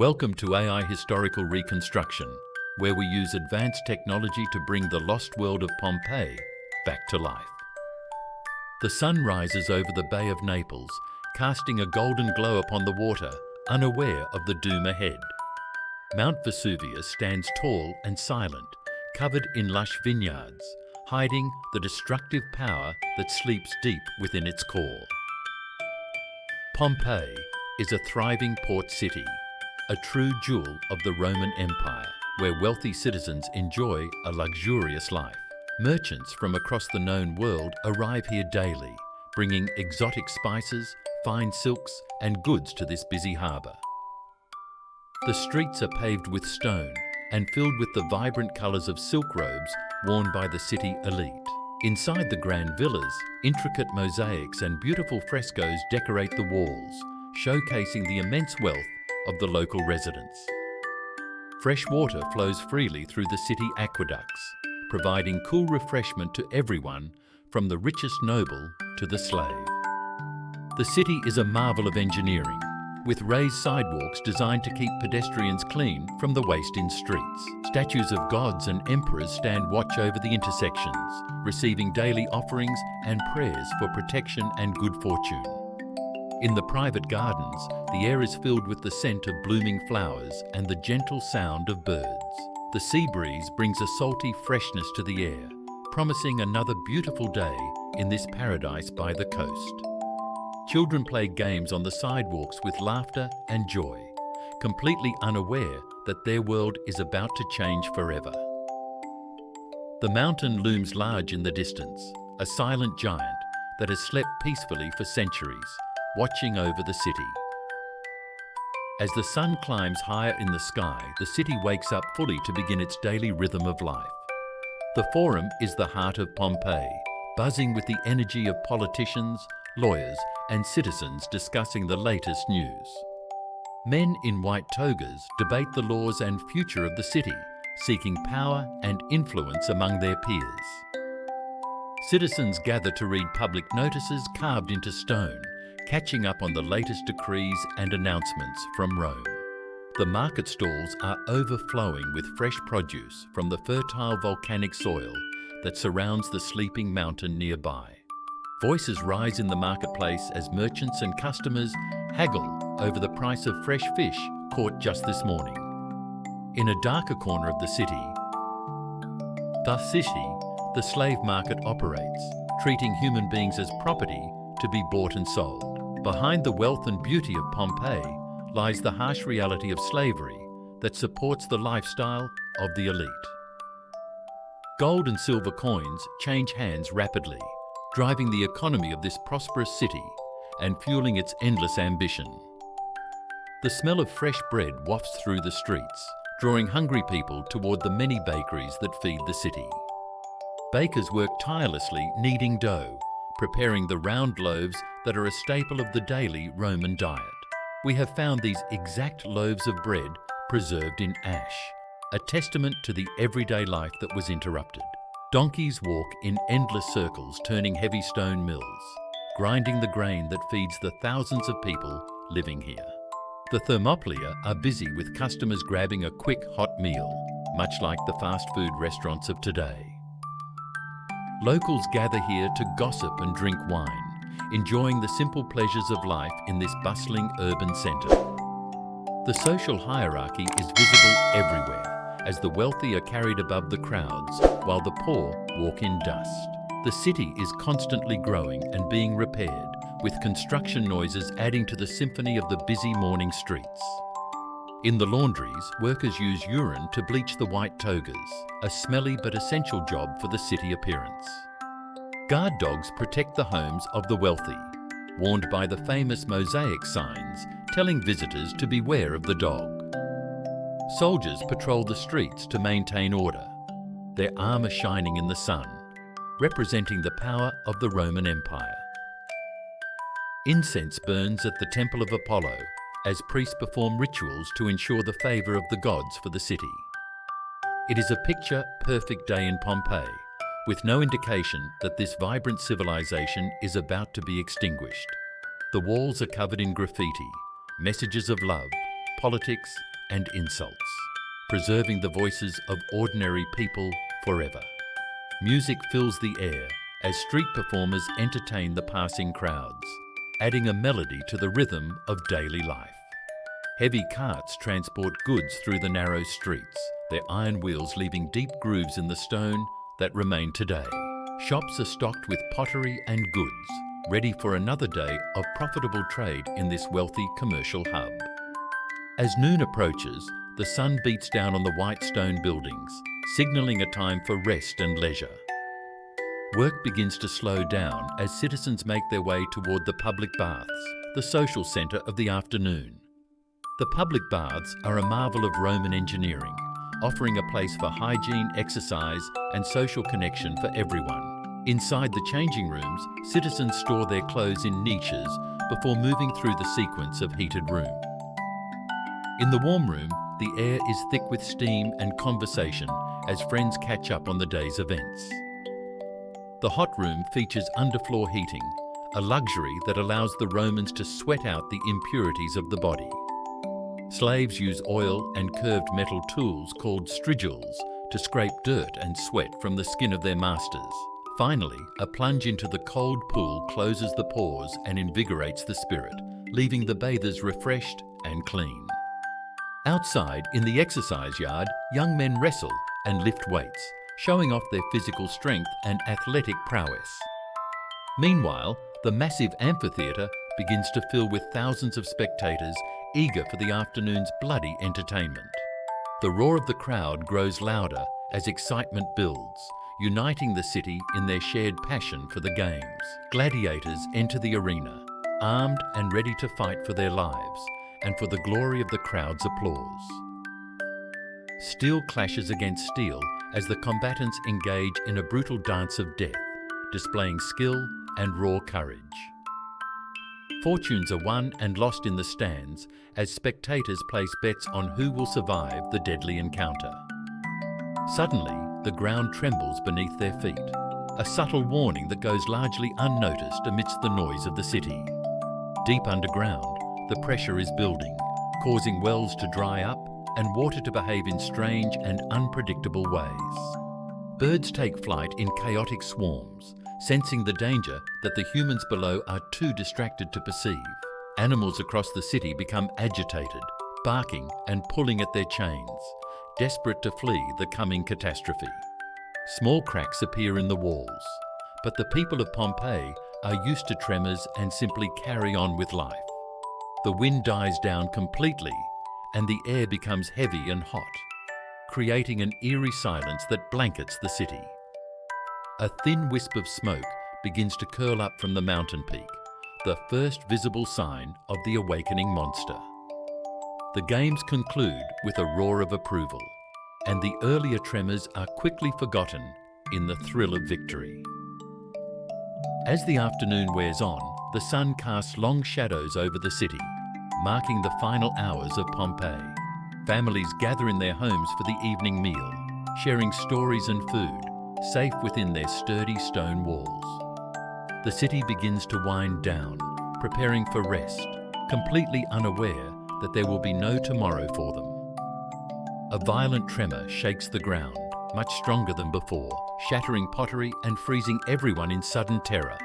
Welcome to AI Historical Reconstruction, where we use advanced technology to bring the lost world of Pompeii back to life. The sun rises over the Bay of Naples, casting a golden glow upon the water, unaware of the doom ahead. Mount Vesuvius stands tall and silent, covered in lush vineyards, hiding the destructive power that sleeps deep within its core. Pompeii is a thriving port city, a true jewel of the Roman Empire, where wealthy citizens enjoy a luxurious life. Merchants from across the known world arrive here daily, bringing exotic spices, fine silks, and goods to this busy harbour. The streets are paved with stone and filled with the vibrant colours of silk robes worn by the city elite. Inside the grand villas, intricate mosaics and beautiful frescoes decorate the walls, showcasing the immense wealth of the local residents. Fresh water flows freely through the city aqueducts, providing cool refreshment to everyone, from the richest noble to the slave. The city is a marvel of engineering, with raised sidewalks designed to keep pedestrians clean from the waste in streets. Statues of gods and emperors stand watch over the intersections, receiving daily offerings and prayers for protection and good fortune. In the private gardens, the air is filled with the scent of blooming flowers and the gentle sound of birds. The sea breeze brings a salty freshness to the air, promising another beautiful day in this paradise by the coast. Children play games on the sidewalks with laughter and joy, completely unaware that their world is about to change forever. The mountain looms large in the distance, a silent giant that has slept peacefully for centuries, watching over the city. As the sun climbs higher in the sky, the city wakes up fully to begin its daily rhythm of life. The Forum is the heart of Pompeii, buzzing with the energy of politicians, lawyers, and citizens discussing the latest news. Men in white togas debate the laws and future of the city, seeking power and influence among their peers. Citizens gather to read public notices carved into stone, catching up on the latest decrees and announcements from Rome. The market stalls are overflowing with fresh produce from the fertile volcanic soil that surrounds the sleeping mountain nearby. Voices rise in the marketplace as merchants and customers haggle over the price of fresh fish caught just this morning. In a darker corner of the city, the slave market operates, treating human beings as property to be bought and sold. Behind the wealth and beauty of Pompeii lies the harsh reality of slavery that supports the lifestyle of the elite. Gold and silver coins change hands rapidly, driving the economy of this prosperous city and fueling its endless ambition. The smell of fresh bread wafts through the streets, drawing hungry people toward the many bakeries that feed the city. Bakers work tirelessly kneading dough, preparing the round loaves that are a staple of the daily Roman diet. We have found these exact loaves of bread preserved in ash, a testament to the everyday life that was interrupted. Donkeys walk in endless circles, turning heavy stone mills, grinding the grain that feeds the thousands of people living here. The Thermopylae are busy with customers grabbing a quick hot meal, much like the fast food restaurants of today. Locals gather here to gossip and drink wine, enjoying the simple pleasures of life in this bustling urban centre. The social hierarchy is visible everywhere, as the wealthy are carried above the crowds, while the poor walk in dust. The city is constantly growing and being repaired, with construction noises adding to the symphony of the busy morning streets. In the laundries, workers use urine to bleach the white togas, a smelly but essential job for the city appearance. Guard dogs protect the homes of the wealthy, warned by the famous mosaic signs telling visitors to beware of the dog. Soldiers patrol the streets to maintain order, their armour shining in the sun, representing the power of the Roman Empire. Incense burns at the Temple of Apollo as priests perform rituals to ensure the favour of the gods for the city. It is a picture-perfect day in Pompeii, with no indication that this vibrant civilization is about to be extinguished. The walls are covered in graffiti, messages of love, politics, and insults, preserving the voices of ordinary people forever. Music fills the air as street performers entertain the passing crowds, adding a melody to the rhythm of daily life. Heavy carts transport goods through the narrow streets, their iron wheels leaving deep grooves in the stone that remain today. Shops are stocked with pottery and goods, ready for another day of profitable trade in this wealthy commercial hub. As noon approaches, the sun beats down on the white stone buildings, signalling a time for rest and leisure. Work begins to slow down as citizens make their way toward the public baths, the social centre of the afternoon. The public baths are a marvel of Roman engineering, offering a place for hygiene, exercise and social connection for everyone. Inside the changing rooms, citizens store their clothes in niches before moving through the sequence of heated rooms. In the warm room, the air is thick with steam and conversation as friends catch up on the day's events. The hot room features underfloor heating, a luxury that allows the Romans to sweat out the impurities of the body. Slaves use oil and curved metal tools called strigils to scrape dirt and sweat from the skin of their masters. Finally, a plunge into the cold pool closes the pores and invigorates the spirit, leaving the bathers refreshed and clean. Outside, in the exercise yard, young men wrestle and lift weights, showing off their physical strength and athletic prowess. Meanwhile, the massive amphitheatre begins to fill with thousands of spectators eager for the afternoon's bloody entertainment. The roar of the crowd grows louder as excitement builds, uniting the city in their shared passion for the games. Gladiators enter the arena, armed and ready to fight for their lives and for the glory of the crowd's applause. Steel clashes against steel as the combatants engage in a brutal dance of death, displaying skill and raw courage. Fortunes are won and lost in the stands as spectators place bets on who will survive the deadly encounter. Suddenly, the ground trembles beneath their feet, a subtle warning that goes largely unnoticed amidst the noise of the city. Deep underground, the pressure is building, causing wells to dry up and water to behave in strange and unpredictable ways. Birds take flight in chaotic swarms, sensing the danger that the humans below are too distracted to perceive. Animals across the city become agitated, barking and pulling at their chains, desperate to flee the coming catastrophe. Small cracks appear in the walls, but the people of Pompeii are used to tremors and simply carry on with life. The wind dies down completely and the air becomes heavy and hot, creating an eerie silence that blankets the city. A thin wisp of smoke begins to curl up from the mountain peak, the first visible sign of the awakening monster. The games conclude with a roar of approval, and the earlier tremors are quickly forgotten in the thrill of victory. As the afternoon wears on, the sun casts long shadows over the city, marking the final hours of Pompeii. Families gather in their homes for the evening meal, sharing stories and food, safe within their sturdy stone walls. The city begins to wind down, preparing for rest, completely unaware that there will be no tomorrow for them. A violent tremor shakes the ground, much stronger than before, shattering pottery and freezing everyone in sudden terror.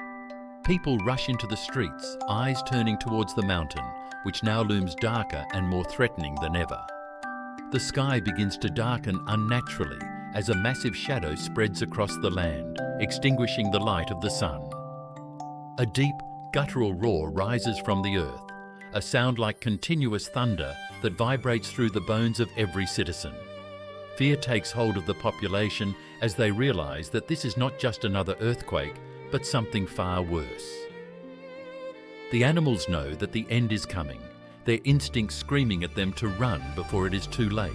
People rush into the streets, eyes turning towards the mountain, which now looms darker and more threatening than ever. The sky begins to darken unnaturally as a massive shadow spreads across the land, extinguishing the light of the sun. A deep, guttural roar rises from the earth, a sound like continuous thunder that vibrates through the bones of every citizen. Fear takes hold of the population as they realize that this is not just another earthquake, but something far worse. The animals know that the end is coming, their instincts screaming at them to run before it is too late.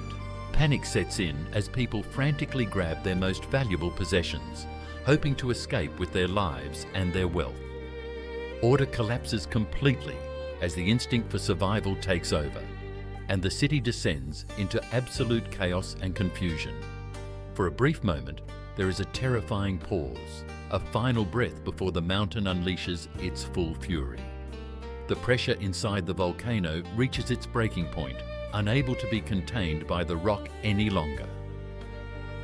Panic sets in as people frantically grab their most valuable possessions, hoping to escape with their lives and their wealth. Order collapses completely as the instinct for survival takes over, and the city descends into absolute chaos and confusion. For a brief moment, there is a terrifying pause, a final breath before the mountain unleashes its full fury. The pressure inside the volcano reaches its breaking point, unable to be contained by the rock any longer.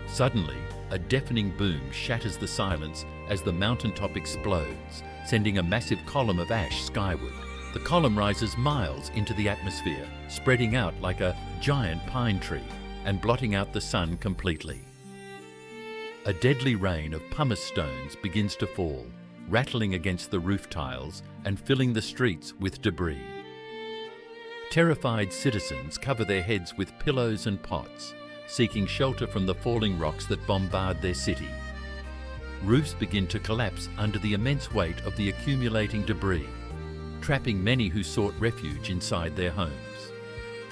Suddenly, a deafening boom shatters the silence as the mountaintop explodes, sending a massive column of ash skyward. The column rises miles into the atmosphere, spreading out like a giant pine tree and blotting out the sun completely. A deadly rain of pumice stones begins to fall, rattling against the roof tiles and filling the streets with debris. Terrified citizens cover their heads with pillows and pots, seeking shelter from the falling rocks that bombard their city. Roofs begin to collapse under the immense weight of the accumulating debris, trapping many who sought refuge inside their homes.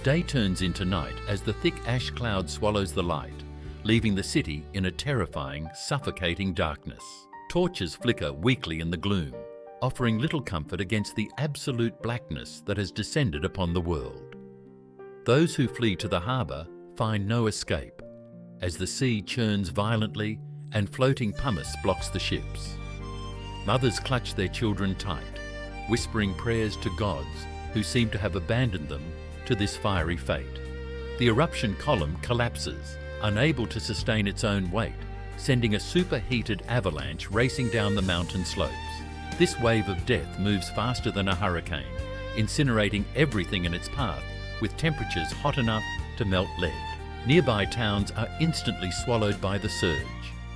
Day turns into night as the thick ash cloud swallows the light, leaving the city in a terrifying, suffocating darkness. Torches flicker weakly in the gloom, offering little comfort against the absolute blackness that has descended upon the world. Those who flee to the harbour find no escape, as the sea churns violently and floating pumice blocks the ships. Mothers clutch their children tight, whispering prayers to gods who seem to have abandoned them to this fiery fate. The eruption column collapses, unable to sustain its own weight, sending a superheated avalanche racing down the mountain slopes. This wave of death moves faster than a hurricane, incinerating everything in its path with temperatures hot enough to melt lead. Nearby towns are instantly swallowed by the surge,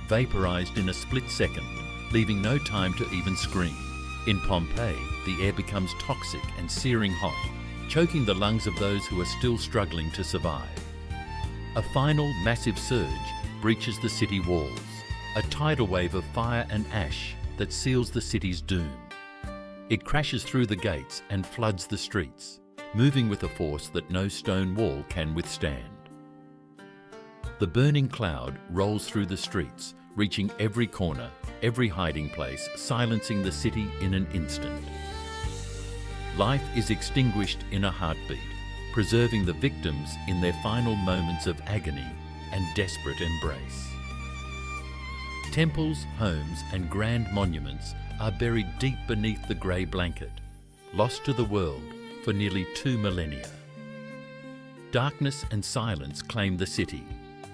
vaporized in a split second, leaving no time to even scream. In Pompeii, the air becomes toxic and searing hot, choking the lungs of those who are still struggling to survive. A final massive surge breaches the city walls, a tidal wave of fire and ash that seals the city's doom. It crashes through the gates and floods the streets, moving with a force that no stone wall can withstand. The burning cloud rolls through the streets, reaching every corner, every hiding place, silencing the city in an instant. Life is extinguished in a heartbeat, preserving the victims in their final moments of agony and desperate embrace. Temples, homes, and grand monuments are buried deep beneath the grey blanket, lost to the world for nearly 2 millennia. Darkness and silence claim the city,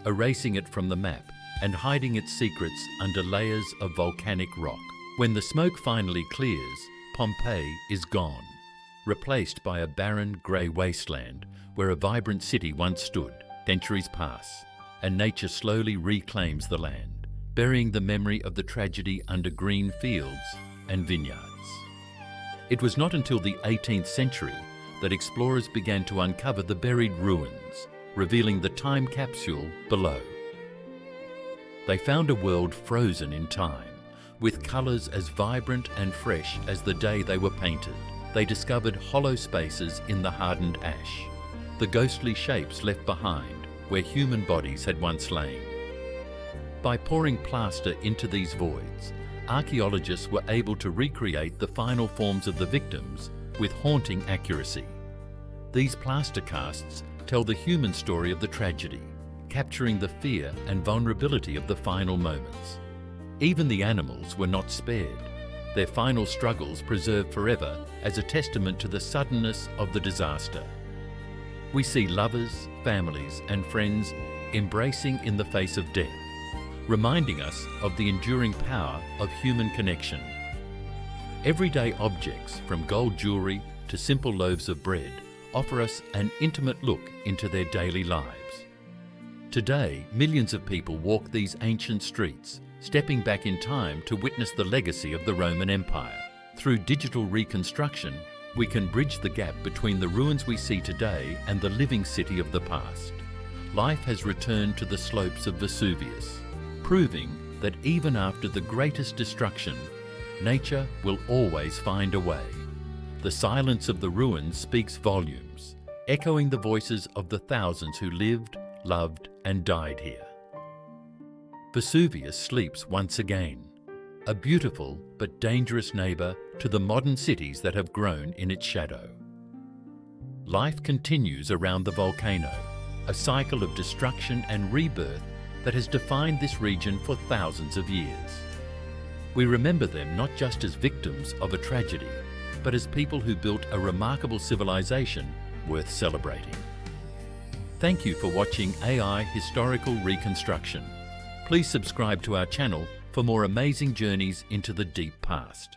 erasing it from the map and hiding its secrets under layers of volcanic rock. When the smoke finally clears, Pompeii is gone, replaced by a barren grey wasteland where a vibrant city once stood. Centuries pass, and nature slowly reclaims the land, burying the memory of the tragedy under green fields and vineyards. It was not until the 18th century that explorers began to uncover the buried ruins, revealing the time capsule below. They found a world frozen in time, with colours as vibrant and fresh as the day they were painted. They discovered hollow spaces in the hardened ash, the ghostly shapes left behind where human bodies had once lain. By pouring plaster into these voids, archaeologists were able to recreate the final forms of the victims with haunting accuracy. These plaster casts tell the human story of the tragedy, capturing the fear and vulnerability of the final moments. Even the animals were not spared, their final struggles preserved forever as a testament to the suddenness of the disaster. We see lovers, families, and friends embracing in the face of death, reminding us of the enduring power of human connection. Everyday objects, from gold jewellery to simple loaves of bread, offer us an intimate look into their daily lives. Today, millions of people walk these ancient streets, stepping back in time to witness the legacy of the Roman Empire. Through digital reconstruction, we can bridge the gap between the ruins we see today and the living city of the past. Life has returned to the slopes of Vesuvius, proving that even after the greatest destruction, nature will always find a way. The silence of the ruins speaks volumes, echoing the voices of the thousands who lived, loved, and died here. Vesuvius sleeps once again, a beautiful but dangerous neighbour to the modern cities that have grown in its shadow. Life continues around the volcano, a cycle of destruction and rebirth that has defined this region for thousands of years. We remember them not just as victims of a tragedy, but as people who built a remarkable civilization worth celebrating. Thank you for watching AI Historical Reconstruction. Please subscribe to our channel for more amazing journeys into the deep past.